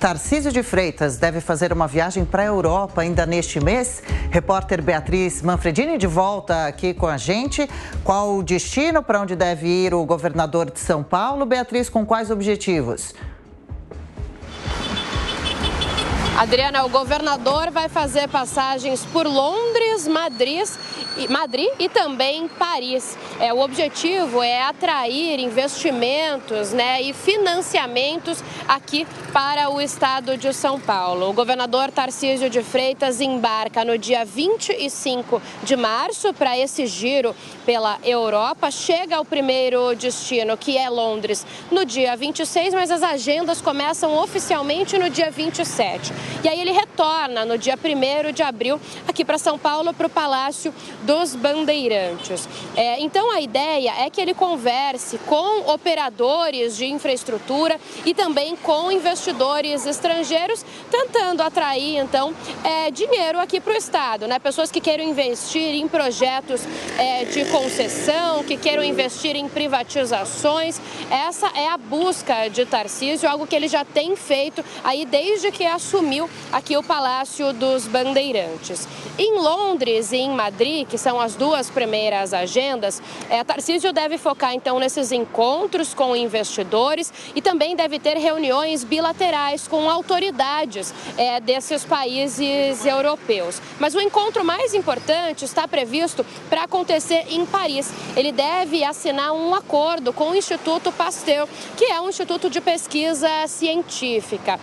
Tarcísio de Freitas deve fazer uma viagem para a Europa ainda neste mês. Repórter Beatriz Manfredini de volta aqui com a gente. Qual o destino, para onde deve ir o governador de São Paulo? Beatriz, com quais objetivos? Adriana, o governador vai fazer passagens por Londres, Madrid e também Paris. O objetivo é atrair investimentos, e financiamentos aqui para o estado de São Paulo. O governador Tarcísio de Freitas embarca no dia 25 de março para esse giro pela Europa. Chega ao primeiro destino, que é Londres, no dia 26, mas as agendas começam oficialmente no dia 27. E aí ele retorna no dia 1º de abril aqui para São Paulo, para o Palácio dos Bandeirantes. Então a ideia é que ele converse com operadores de infraestrutura e também com investidores estrangeiros, tentando atrair então dinheiro aqui para o estado, pessoas que queiram investir em projetos de concessão, que queiram investir em privatizações. Essa é a busca de Tarcísio, algo que ele já tem feito aí desde que assumiu aqui o Palácio dos Bandeirantes. Em Londres e em Madrid, que são as duas primeiras agendas, Tarcísio deve focar então nesses encontros com investidores e também deve ter reuniões bilaterais com autoridades desses países europeus. Mas o encontro mais importante está previsto para acontecer em Paris. Ele deve assinar um acordo com o Instituto Pasteur, que é um instituto de pesquisa científica.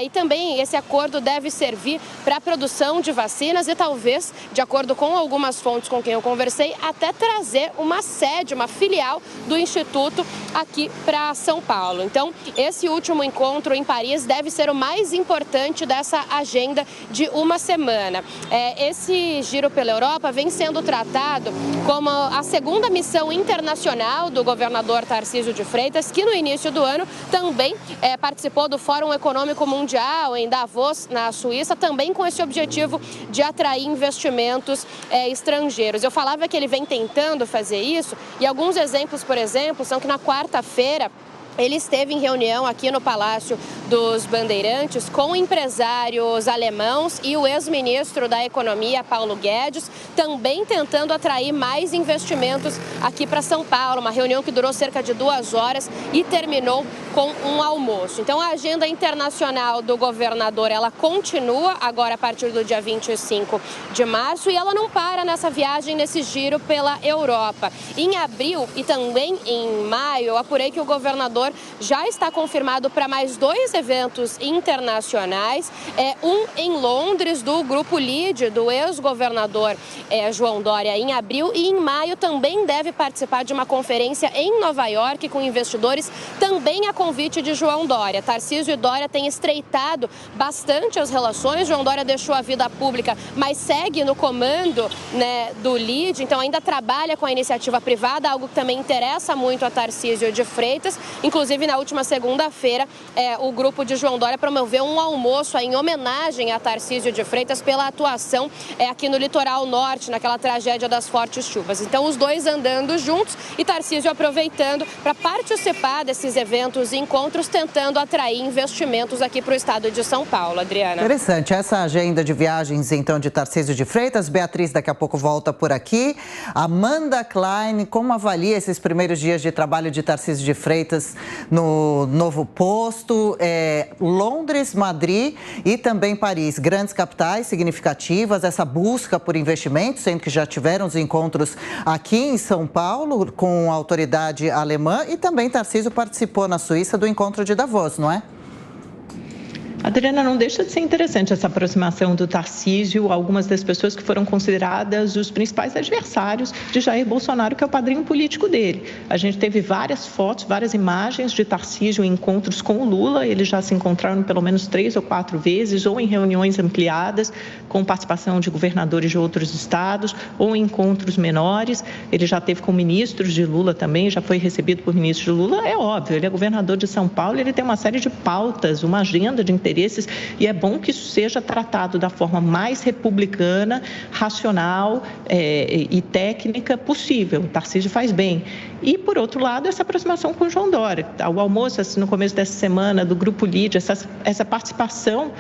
E também esse acordo deve servir para a produção de vacinas e talvez, de acordo com algumas fontes com quem eu conversei, até trazer uma sede, uma filial do Instituto aqui para São Paulo. Então, esse último encontro em Paris deve ser o mais importante dessa agenda de uma semana. Esse giro pela Europa vem sendo tratado como a segunda missão internacional do governador Tarcísio de Freitas, que no início do ano também participou do Fórum Econômico Mundial em Davos, na Suíça, também com esse objetivo de atrair investimentos estrangeiros. Eu falava que ele vem tentando fazer isso e alguns exemplos, por exemplo, são que na quarta-feira ele esteve em reunião aqui no Palácio dos Bandeirantes com empresários alemãos e o ex-ministro da Economia, Paulo Guedes, também tentando atrair mais investimentos aqui para São Paulo. Uma reunião que durou cerca de 2 horas e terminou com um almoço. Então, a agenda internacional do governador, ela continua agora a partir do dia 25 de março e ela não para nessa viagem, nesse giro pela Europa. Em abril e também em maio, eu apurei que o governador já está confirmado para mais 2 eventos internacionais, um em Londres, do Grupo LIDE, do ex-governador João Dória, em abril, e em maio também deve participar de uma conferência em Nova York com investidores, também a convite de João Dória. Tarcísio e Dória têm estreitado bastante as relações. João Dória deixou a vida pública, mas segue no comando do LIDE, então ainda trabalha com a iniciativa privada, algo que também interessa muito a Tarcísio de Freitas. Inclusive, na última segunda-feira, o grupo de João Dória promoveu um almoço em homenagem a Tarcísio de Freitas pela atuação aqui no litoral norte, naquela tragédia das fortes chuvas. Então, os dois andando juntos e Tarcísio aproveitando para participar desses eventos e encontros, tentando atrair investimentos aqui para o estado de São Paulo. Adriana. Interessante essa agenda de viagens, então, de Tarcísio de Freitas. Beatriz daqui a pouco volta por aqui. Amanda Klein, como avalia esses primeiros dias de trabalho de Tarcísio de Freitas no novo posto? Londres, Madrid e também Paris, grandes capitais significativas, essa busca por investimentos, sendo que já tiveram os encontros aqui em São Paulo com a autoridade alemã e também Tarcísio participou na Suíça do encontro de Davos, não é? Adriana, não deixa de ser interessante essa aproximação do Tarcísio, algumas das pessoas que foram consideradas os principais adversários de Jair Bolsonaro, que é o padrinho político dele. A gente teve várias fotos, várias imagens de Tarcísio em encontros com o Lula. Eles já se encontraram pelo menos 3 ou 4 vezes, ou em reuniões ampliadas, com participação de governadores de outros estados, ou em encontros menores. Ele já teve com ministros de Lula também, já foi recebido por ministros de Lula. É óbvio, ele é governador de São Paulo, ele tem uma série de pautas, uma agenda de interesses, e é bom que isso seja tratado da forma mais republicana, racional e técnica possível. O Tarcísio faz bem. E, por outro lado, essa aproximação com o João Dória. O almoço, assim, no começo dessa semana, do Grupo LIDE, essa participação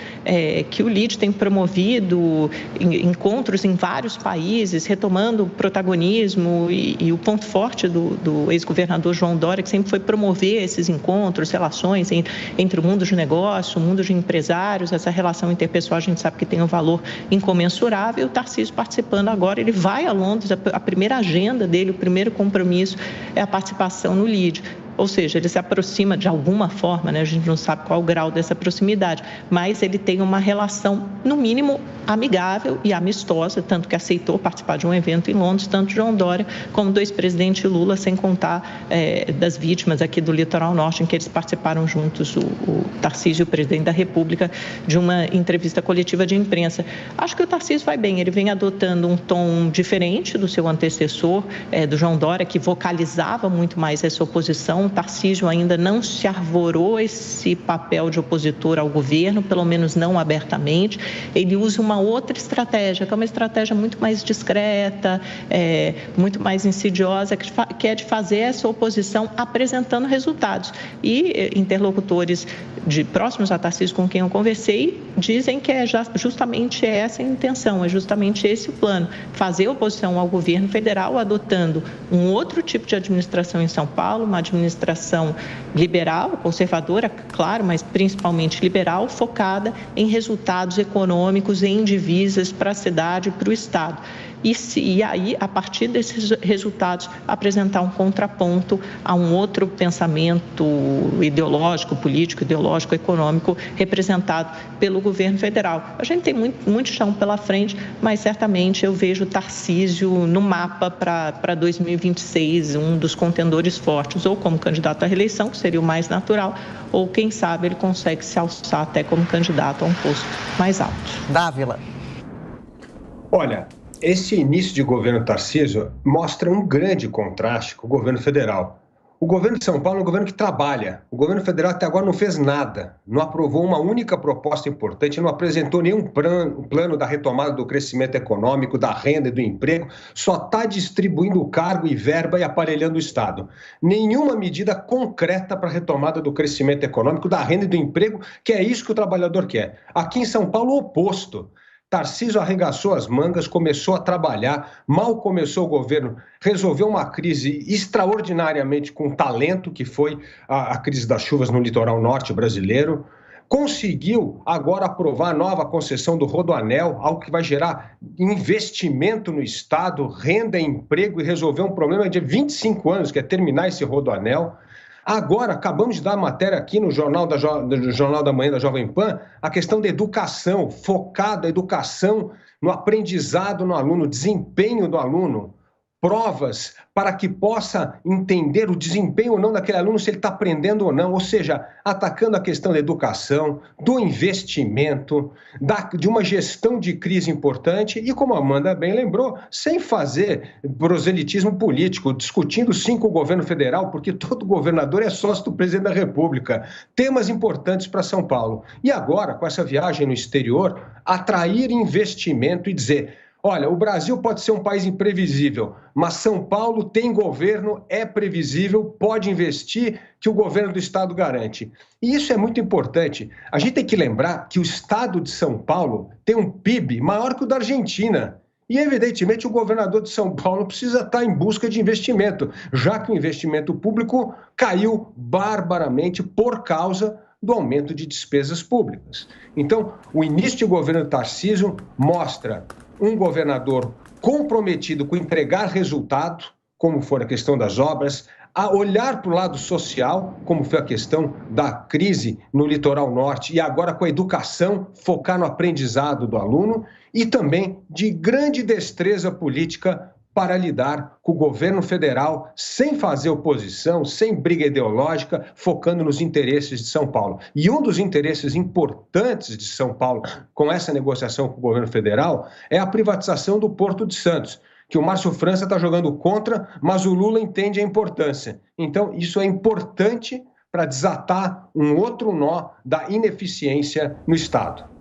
que o LIDE tem promovido, encontros em vários países, retomando o protagonismo e o ponto forte do ex-governador João Dória, que sempre foi promover esses encontros, relações entre o mundo de negócio, o mundo de empresários, essa relação interpessoal a gente sabe que tem um valor incomensurável. E o Tarcísio participando agora, ele vai a Londres, a primeira agenda dele, o primeiro compromisso é a participação no LIDE. Ou seja, ele se aproxima de alguma forma, né? A gente não sabe qual o grau dessa proximidade, mas ele tem uma relação, no mínimo, amigável e amistosa, tanto que aceitou participar de um evento em Londres, tanto João Dória como do ex-presidente Lula, sem contar das vítimas aqui do Litoral Norte, em que eles participaram juntos, o Tarcísio e o presidente da República, de uma entrevista coletiva de imprensa. Acho que o Tarcísio vai bem, ele vem adotando um tom diferente do seu antecessor, do João Dória, que vocalizava muito mais essa oposição. O Tarcísio ainda não se arvorou esse papel de opositor ao governo, pelo menos não abertamente. Ele usa uma outra estratégia, que é uma estratégia muito mais discreta, muito mais insidiosa, que é de fazer essa oposição apresentando resultados. E interlocutores próximos a Tarcísio com quem eu conversei dizem que é justamente essa a intenção, é justamente esse o plano, fazer oposição ao governo federal adotando um outro tipo de administração em São Paulo, uma administração liberal, conservadora, claro, mas principalmente liberal, focada em resultados econômicos, em divisas para a cidade e para o Estado. E aí, a partir desses resultados, apresentar um contraponto a um outro pensamento ideológico, político, ideológico, econômico, representado pelo governo federal. A gente tem muito chão pela frente, mas certamente eu vejo o Tarcísio no mapa para 2026, um dos contendores fortes, ou como candidato à reeleição, que seria o mais natural, ou quem sabe ele consegue se alçar até como candidato a um posto mais alto. Dávila. Olha, esse início de governo Tarcísio mostra um grande contraste com o governo federal. O governo de São Paulo é um governo que trabalha. O governo federal até agora não fez nada, não aprovou uma única proposta importante, não apresentou nenhum plano da retomada do crescimento econômico, da renda e do emprego, só está distribuindo cargo e verba e aparelhando o Estado. Nenhuma medida concreta para a retomada do crescimento econômico, da renda e do emprego, que é isso que o trabalhador quer. Aqui em São Paulo, o oposto. Tarcísio arregaçou as mangas, começou a trabalhar, mal começou o governo, resolveu uma crise extraordinariamente com talento, que foi a crise das chuvas no litoral norte brasileiro, conseguiu agora aprovar a nova concessão do Rodoanel, algo que vai gerar investimento no Estado, renda e emprego e resolver um problema de 25 anos, que é terminar esse Rodoanel. Agora, acabamos de dar matéria aqui no Jornal da Manhã da Jovem Pan, a questão da educação, focada a educação no aprendizado no aluno, desempenho do aluno, provas para que possa entender o desempenho ou não daquele aluno, se ele está aprendendo ou não, ou seja, atacando a questão da educação, do investimento, de uma gestão de crise importante e, como a Amanda bem lembrou, sem fazer proselitismo político, discutindo sim com o governo federal, porque todo governador é sócio do presidente da República. Temas importantes para São Paulo. E agora, com essa viagem no exterior, atrair investimento e dizer: olha, o Brasil pode ser um país imprevisível, mas São Paulo tem governo, é previsível, pode investir, que o governo do Estado garante. E isso é muito importante. A gente tem que lembrar que o Estado de São Paulo tem um PIB maior que o da Argentina. E, evidentemente, o governador de São Paulo precisa estar em busca de investimento, já que o investimento público caiu barbaramente por causa do aumento de despesas públicas. Então, o início de governo Tarcísio mostra um governador comprometido com entregar resultado, como for a questão das obras, a olhar para o lado social, como foi a questão da crise no litoral norte, e agora com a educação, focar no aprendizado do aluno, e também de grande destreza política para lidar com o governo federal sem fazer oposição, sem briga ideológica, focando nos interesses de São Paulo. E um dos interesses importantes de São Paulo com essa negociação com o governo federal é a privatização do Porto de Santos, que o Márcio França está jogando contra, mas o Lula entende a importância. Então, isso é importante para desatar um outro nó da ineficiência no Estado.